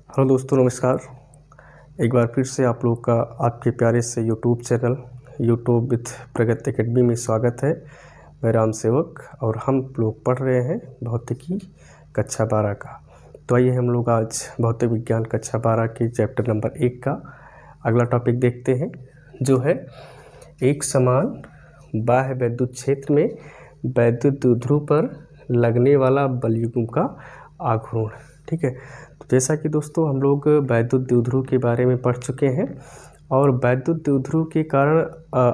Hello दोस्तों, नमस्कार। एक बार फिर से आप लोग का आपके प्यारे से YouTube channel YouTube with Pragati academy में स्वागत है। मैं राम सेवक और हम लोग पढ़ रहे हैं भौतिकी कक्षा 12 का। तो आइए हम लोग आज भौतिक विज्ञान कक्षा 12 के चैप्टर नंबर 1 का अगला टॉपिक देखते हैं, जो है एक समान बाह्य विद्युत क्षेत्र में वैद्युत द्विध्रुव पर लगने वाला बलयुग्म का आघूर्ण। ठीक है, तो जैसा कि दोस्तों हम लोग वैद्युत द्विध्रुव के बारे में पढ़ चुके हैं और वैद्युत द्विध्रुव के कारण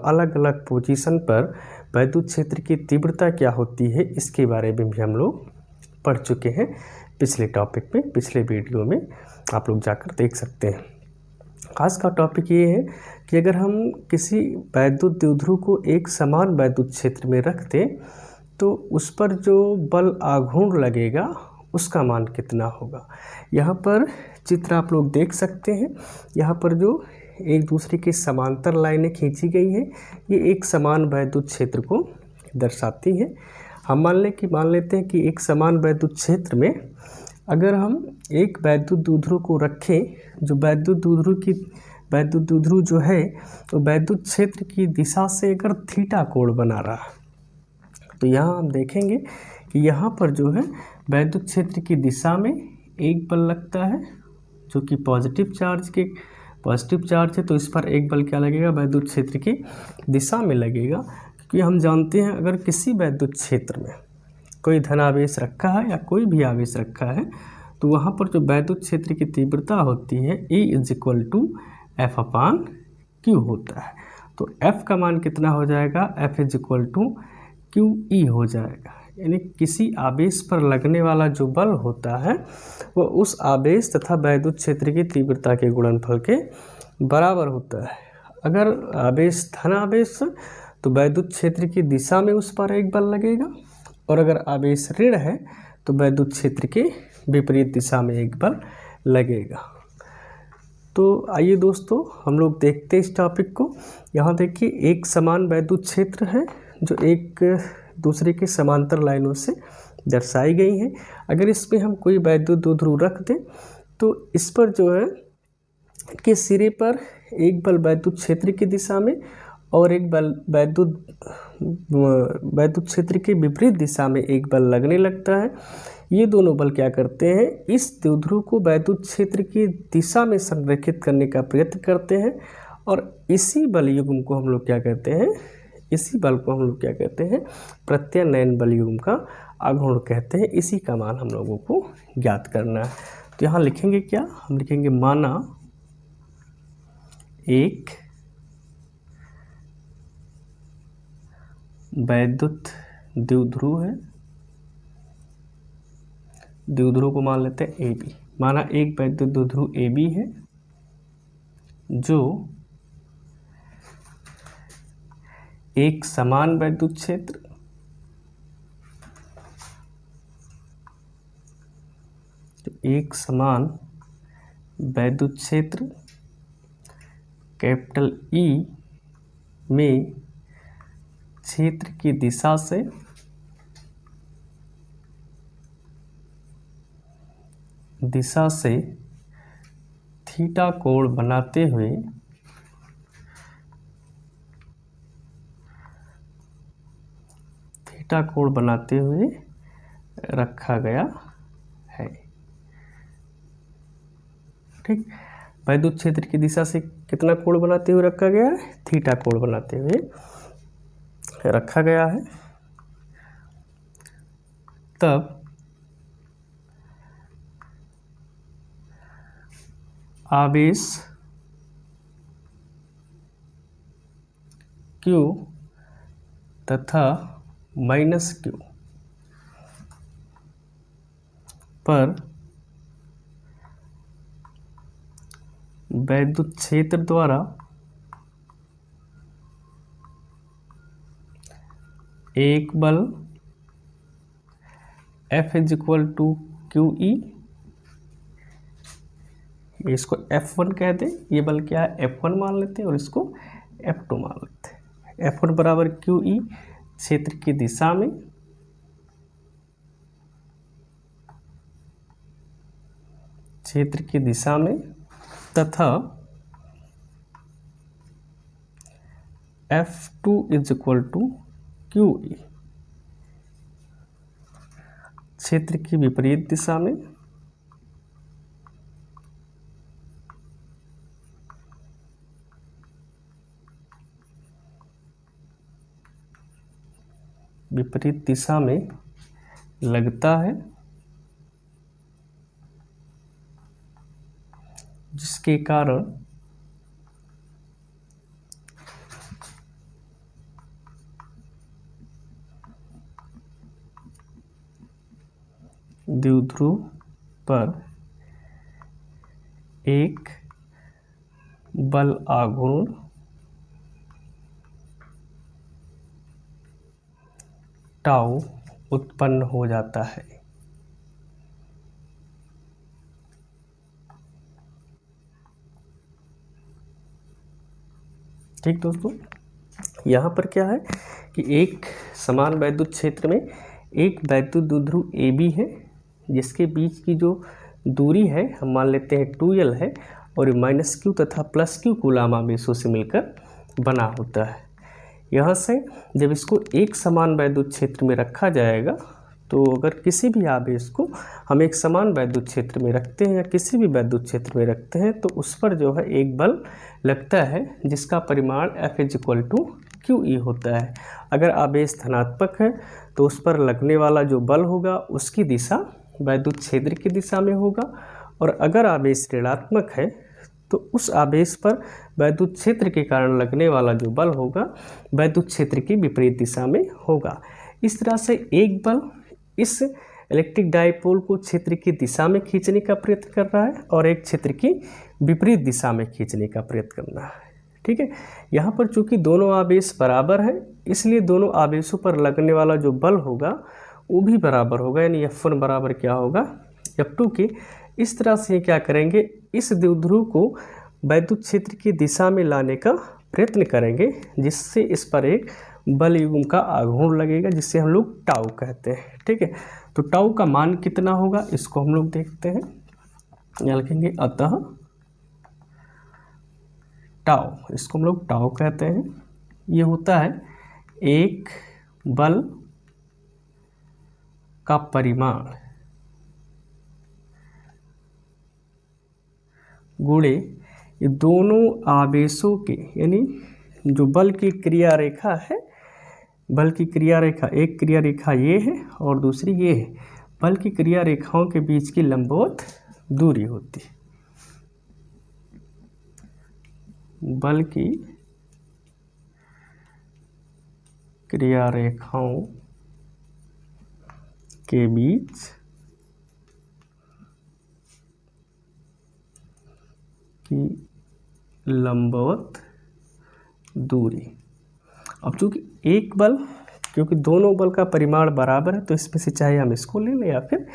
अलग अलग पोजीशन पर वैद्युत क्षेत्र की तीव्रता क्या होती है, इसके बारे में भी हम लोग पढ़ चुके हैं पिछले टॉपिक में, पिछले वीडियो में आप लोग जाकर देख सकते हैं। आज का टॉपिक ये है कि अगर हम किसी वैद्युत द्विध्रुव को एक समान वैद्युत क्षेत्र में रख दें तो उस पर जो बल आघूर्ण लगेगा उसका मान कितना होगा। यहाँ पर चित्र आप लोग देख सकते हैं। यहाँ पर जो एक दूसरे के समांतर लाइनें खींची गई हैं, ये एक समान वैद्युत क्षेत्र को दर्शाती हैं। हम मान लेते हैं कि एक समान वैद्युत क्षेत्र में अगर हम एक वैद्युत द्विध्रुव को रखें, जो वैद्युत द्विध्रुव जो है तो वैद्युत क्षेत्र की दिशा से अगर थीटा कोण बना रहा, तो यहाँ हम देखेंगे कि यहाँ पर जो है वैद्युत क्षेत्र की दिशा में एक बल लगता है जो कि पॉजिटिव चार्ज है, तो इस पर एक बल क्या लगेगा, वैद्युत क्षेत्र की दिशा में लगेगा। क्योंकि हम जानते हैं अगर किसी वैद्युत क्षेत्र में कोई धनावेश रखा है या कोई भी आवेश रखा है तो वहाँ पर जो वैद्युत क्षेत्र की तीव्रता होती है E=F/Q होता है। तो F का मान कितना हो जाएगा, F=QE हो जाएगा। यानी किसी आवेश पर लगने वाला जो बल होता है वो उस आवेश तथा वैद्युत क्षेत्र की तीव्रता के गुणनफल के बराबर होता है। अगर आवेश धन आवेश तो वैद्युत क्षेत्र की दिशा में उस पर एक बल लगेगा, और अगर आवेश ऋण है तो वैद्युत क्षेत्र के विपरीत दिशा में एक बल लगेगा। तो आइए दोस्तों हम लोग देखते हैं इस टॉपिक को। यहाँ देखिए एक समान वैद्युत क्षेत्र है जो एक दूसरे के समांतर लाइनों से दर्शाई गई हैं। अगर इसमें हम कोई वैद्युत द्विध्रुव रख दें तो इस पर जो है के सिरे पर एक बल वैद्युत क्षेत्र की दिशा में और एक बल वैद्युत क्षेत्र के विपरीत दिशा में एक बल लगने लगता है। ये दोनों बल क्या करते हैं, इस द्विध्रुव को वैद्युत क्षेत्र की दिशा में संरेखित करने का प्रयत्न करते हैं, और इसी बलयुग्म को हम लोग क्या कहते हैं, प्रत्यानयन बलयुग्म का आघूर्ण कहते हैं। इसी का मान हम लोगों को ज्ञात करना है। तो यहाँ लिखेंगे क्या, हम लिखेंगे माना एक वैद्युत द्विध्रुव है, द्विध्रुव को मान लेते हैं AB। माना एक वैद्युत द्विध्रुव AB है जो एक समान वैद्युत क्षेत्र कैपिटल E में क्षेत्र की दिशा से थीटा कोण बनाते हुए रखा गया है। ठीक, वैद्युत क्षेत्र की दिशा से कितना कोण बनाते हुए रखा गया है, थीटा कोण बनाते हुए रखा गया है। तब आवेश Q तथा -Q पर वैद्युत क्षेत्र द्वारा एक बल F=QE, इसको F1 कह दें, ये बल क्या है F1 मान लेते हैं और इसको F2 मान लेते हैं। F1 बराबर QE क्षेत्र की दिशा में क्षेत्र की दिशा में तथा F2 is equal to QE क्षेत्र की विपरीत दिशा में लगता है, जिसके कारण द्विध्रुव पर एक बल आघूर्ण टाउ उत्पन्न हो जाता है। ठीक दोस्तों, यहाँ पर क्या है कि एक समान वैद्युत क्षेत्र में एक वैद्युत द्विध्रुव AB है, जिसके बीच की जो दूरी है हम मान लेते हैं 2L है, और -Q तथा +Q कूलाम आवेशों से मिलकर बना होता है। यहाँ से जब इसको एक समान वैद्युत क्षेत्र में रखा जाएगा, तो अगर किसी भी आवेश को हम एक समान वैद्युत क्षेत्र में रखते हैं या किसी भी वैद्युत क्षेत्र में रखते हैं, तो उस पर जो है एक बल लगता है, जिसका परिमाण F is equal to QE होता है। अगर आवेश धनात्मक है तो उस पर लगने वाला जो बल होगा उसकी दिशा वैद्युत क्षेत्र की दिशा में होगा, और अगर आवेश ऋणात्मक है तो उस आवेश पर वैद्युत क्षेत्र के कारण लगने वाला जो बल होगा वैद्युत क्षेत्र की विपरीत दिशा में होगा। इस तरह से एक बल इस इलेक्ट्रिक डायपोल को क्षेत्र की दिशा में खींचने का प्रयत्न कर रहा है और एक क्षेत्र की विपरीत दिशा में खींचने का प्रयत्न कर रहा है। ठीक है, यहाँ पर चूंकि दोनों आवेश बराबर हैं, इसलिए दोनों आवेशों पर लगने वाला जो बल होगा वो भी बराबर होगा, यानी F1 बराबर क्या होगा F2 के। इस तरह से क्या करेंगे, इस द्विध्रुव को वैद्युत क्षेत्र की दिशा में लाने का प्रयत्न करेंगे, जिससे इस पर एक बल युग्म का आघूर्ण लगेगा, जिससे हम लोग टाउ कहते हैं। ठीक है, तो टाउ का मान कितना होगा इसको हम लोग देखते हैं। यहाँ लिखेंगे अतः टाउ, इसको हम लोग टाउ कहते हैं। ये होता है एक बल का परिमाण गुणे ये दोनों आवेशों के, यानी जो बल की क्रिया रेखा है, बल की क्रिया रेखा, एक क्रिया रेखा ये है और दूसरी ये है, बल की क्रिया रेखाओं के बीच की लंबवत दूरी होती है। बल की क्रिया रेखाओं के बीच की लंबवत दूरी। अब चूंकि एक बल, क्योंकि दोनों बल का परिमाण बराबर है, तो इसमें से चाहे हम इसको ले लें या फिर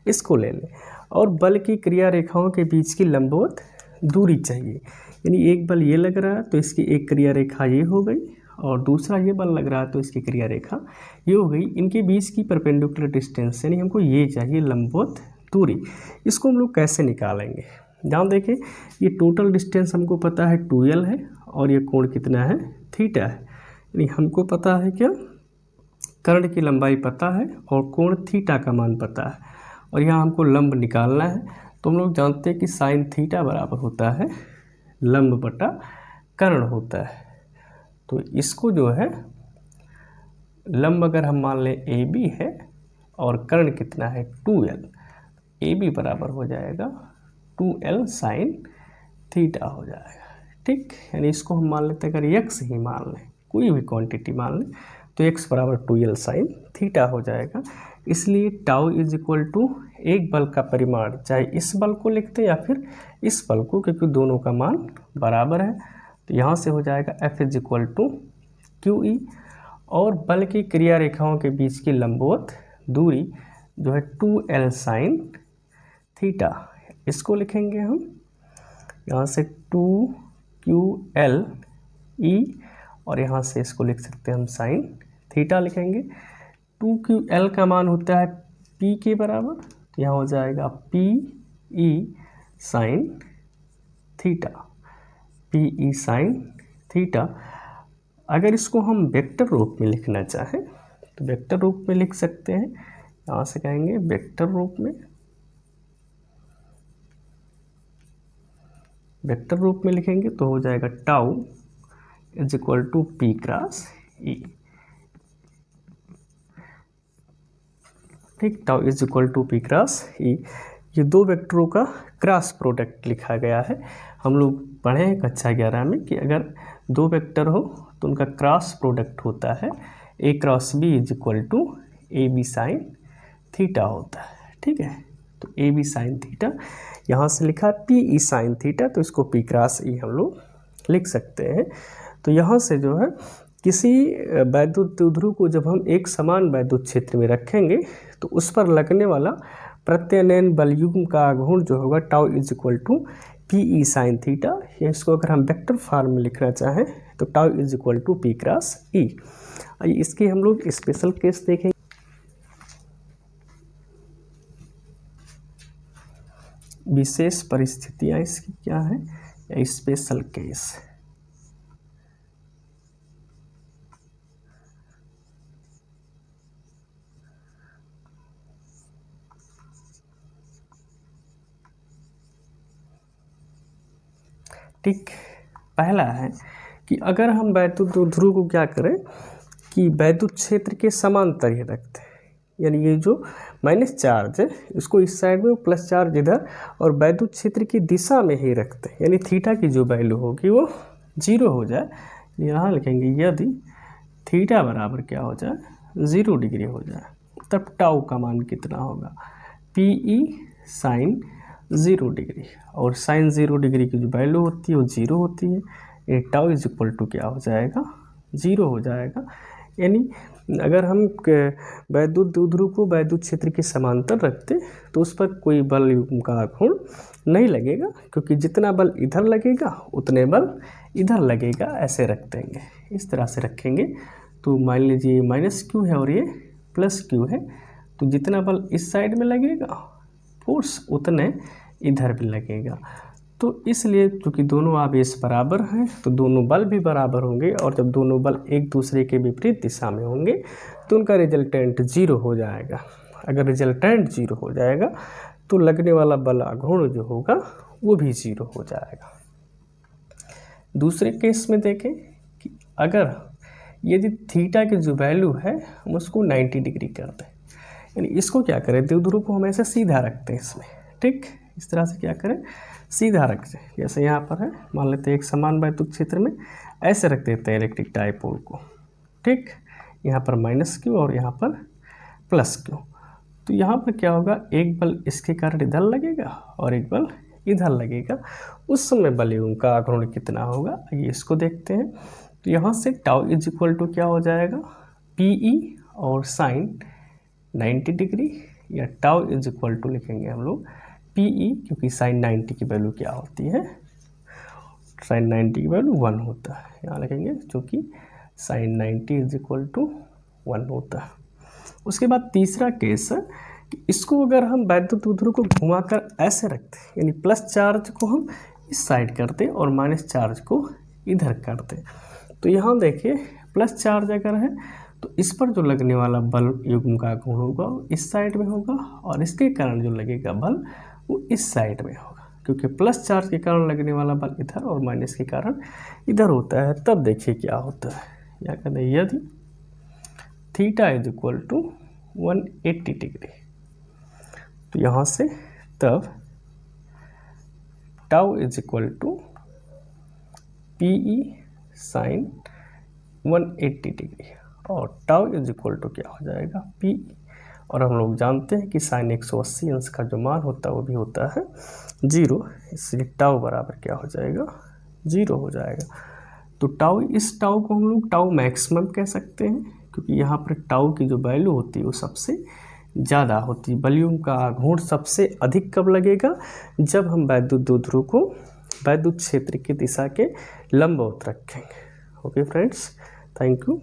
इसको ले लें, और बल की क्रिया रेखाओं के बीच की लंबवत दूरी चाहिए। यानी एक बल ये लग रहा है तो इसकी एक क्रिया रेखा ये हो गई, और दूसरा ये बल लग रहा है तो इसकी क्रिया रेखा ये हो गई। इनके बीच की परपेंडिकुलर डिस्टेंस, यानी हमको ये चाहिए लंबवत दूरी। इसको हम लोग कैसे निकालेंगे, जहाँ देखें ये टोटल डिस्टेंस हमको पता है 2L है, और ये कोण कितना है थीटा है। यानी हमको पता है क्या, कर्ण की लंबाई पता है और कोण थीटा का मान पता है, और यहाँ हमको लंब निकालना है। तो हम लोग जानते हैं कि साइन थीटा बराबर होता है लंब बटा कर्ण होता है। तो इसको जो है लंब अगर हम मान लें AB है और कर्ण कितना है 2L, AB बराबर हो जाएगा 2L साइन थीटा हो जाएगा। ठीक, यानी इसको हम मान लेते हैं, अगर x ही मान लें, कोई भी क्वांटिटी मान लें, तो x बराबर 2L साइन थीटा हो जाएगा। इसलिए टाउ इज इक्वल टू एक बल का परिमाण, चाहे इस बल को लिखते हैं या फिर इस बल को, क्योंकि दोनों का मान बराबर है। तो यहाँ से हो जाएगा F is equal to QE, और बल की क्रिया रेखाओं के बीच की लंबवत दूरी जो है 2L साइन थीटा, इसको लिखेंगे हम यहाँ से 2QLE, और यहाँ से इसको लिख सकते हैं हम साइन थीटा लिखेंगे। 2QL का मान होता है P के बराबर, तो यहाँ हो जाएगा PE sine theta, P E sine theta. अगर इसको हम वेक्टर रूप में लिखना चाहें तो वेक्टर रूप में लिख सकते हैं। यहाँ से कहेंगे वेक्टर रूप में, वेक्टर रूप में लिखेंगे तो हो जाएगा tau is equal to P cross E. ठीक, tau is equal to P cross E. ये दो वेक्टरों का क्रॉस प्रोडक्ट लिखा गया है। हम लोग पढ़े हैं कक्षा 11 में कि अगर दो वेक्टर हो तो उनका क्रॉस प्रोडक्ट होता है A cross B is equal to A B sine theta होता है। ठीक है, तो ए बी साइन थीटा यहाँ से लिखा पी ई साइन थीटा, तो इसको पी क्रॉस ई हम लोग लिख सकते हैं। तो यहाँ से जो है किसी वैद्युत द्विध्रुव को जब हम एक समान वैद्युत क्षेत्र में रखेंगे तो उस पर लगने वाला प्रत्यानयन बल युग्म का आघूर्ण जो होगा tau is equal to P E sine theta. या इसको अगर हम वेक्टर फॉर्म में लिखना चाहें तो tau is equal to P cross E. इसके हम लोग स्पेशल केस देखेंगे। विशेष परिस्थितियां इसकी क्या है, या स्पेशल केस। ठीक, पहला है कि अगर हम वैद्युत द्विध्रुव को क्या करें कि वैद्युत क्षेत्र के समांतर ही रखते हैं, यानी ये जो माइनस चार्ज है इसको इस साइड में, प्लस चार्ज इधर, और वैद्युत क्षेत्र की दिशा में ही रखते हैं, यानी थीटा की जो वैल्यू होगी वो 0 हो जाए। यहाँ लिखेंगे यदि थीटा बराबर क्या हो जाए, 0 डिग्री हो जाए, तब टाउ का मान कितना होगा, पी ई साइन 0 डिग्री। और साइन 0 डिग्री की जो वैल्यू होती है वो 0 होती है। ये टाउ इज इक्वल टू क्या हो जाएगा, 0 हो जाएगा। यानी अगर हम वैद्युत द्विध्रुव को वैद्युत क्षेत्र के समांतर रखते तो उस पर कोई बल युग्म का आघूर्ण नहीं लगेगा, क्योंकि जितना बल इधर लगेगा उतने बल इधर लगेगा। ऐसे रख देंगे, इस तरह से रखेंगे तो मान लीजिए माइनस क्यू है और ये प्लस क्यू है, तो जितना बल इस साइड में लगेगा फोर्स उतने इधर भी लगेगा। तो इसलिए क्योंकि दोनों आवेश बराबर हैं तो दोनों बल भी बराबर होंगे, और जब दोनों बल एक दूसरे के विपरीत दिशा में होंगे तो उनका रिजल्टेंट 0 हो जाएगा। अगर रिजल्टेंट 0 हो जाएगा तो लगने वाला बल आघूर्ण जो होगा वो भी 0 हो जाएगा। दूसरे केस में देखें कि अगर यदि थीटा की जो वैल्यू है हम उसको 90 डिग्री कर दें, यानी इसको क्या करें, द्विध्रुव को हम ऐसे सीधा रखते हैं इसमें। ठीक, इस तरह से क्या करें, सीधा रख दें। जैसे यहाँ पर है, मान लेते हैं एक समान वैद्युत क्षेत्र में ऐसे रख देते हैं इलेक्ट्रिक डायपोल को। ठीक, यहाँ पर माइनस क्यू और यहाँ पर प्लस क्यू। तो यहाँ पर क्या होगा, एक बल इसके कारण इधर लगेगा और एक बल इधर लगेगा। उस समय बल युग्म का आघूर्ण कितना होगा, ये इसको देखते हैं। तो यहाँ से टाउ इज इक्वल टू क्या हो जाएगा, पी ई और साइन 90 डिग्री, या टाउ इज इक्वल टू लिखेंगे हम लोग पी ई, क्योंकि साइन 90 की वैल्यू क्या होती है, साइन 90 की वैल्यू 1 होता है। यहाँ लिखेंगे क्योंकि साइन 90 इज इक्वल टू 1 होता है। उसके बाद तीसरा केस है कि इसको अगर हम वैद्युत द्विध्रुव को घुमाकर ऐसे रखते हैं, यानी प्लस चार्ज को हम इस साइड करते और माइनस चार्ज को इधर करते, तो यहाँ देखिए प्लस चार्ज अगर है तो इस पर जो लगने वाला बल युग्म का आघूर्ण होगा वो इस साइड में होगा, और इसके कारण जो लगेगा बल वो इस साइड में होगा, क्योंकि प्लस चार्ज के कारण लगने वाला बल इधर और माइनस के कारण इधर होता है। तब देखिए क्या होता है, या कहते हैं यदि theta is equal to 180 degree, तो यहाँ से तब tau is equal to P E sine 180 degree, और टाउ इज इक्वल टू क्या हो जाएगा, पी। और हम लोग जानते हैं कि साइन 180 अंश का जो मान होता है वो भी होता है 0, इसलिए टाउ बराबर क्या हो जाएगा, 0 हो जाएगा। तो टाउ, इस टाउ को हम लोग टाउ मैक्सिमम कह सकते हैं, क्योंकि यहाँ पर टाउ की जो वैल्यू होती है वो सबसे ज़्यादा होती है। बल युग्म का आघूर्ण सबसे अधिक कब लगेगा, जब हम वैद्युत द्विध्रुव को वैद्युत क्षेत्र की दिशा के लंबवत रखेंगे। Okay friends, thank you.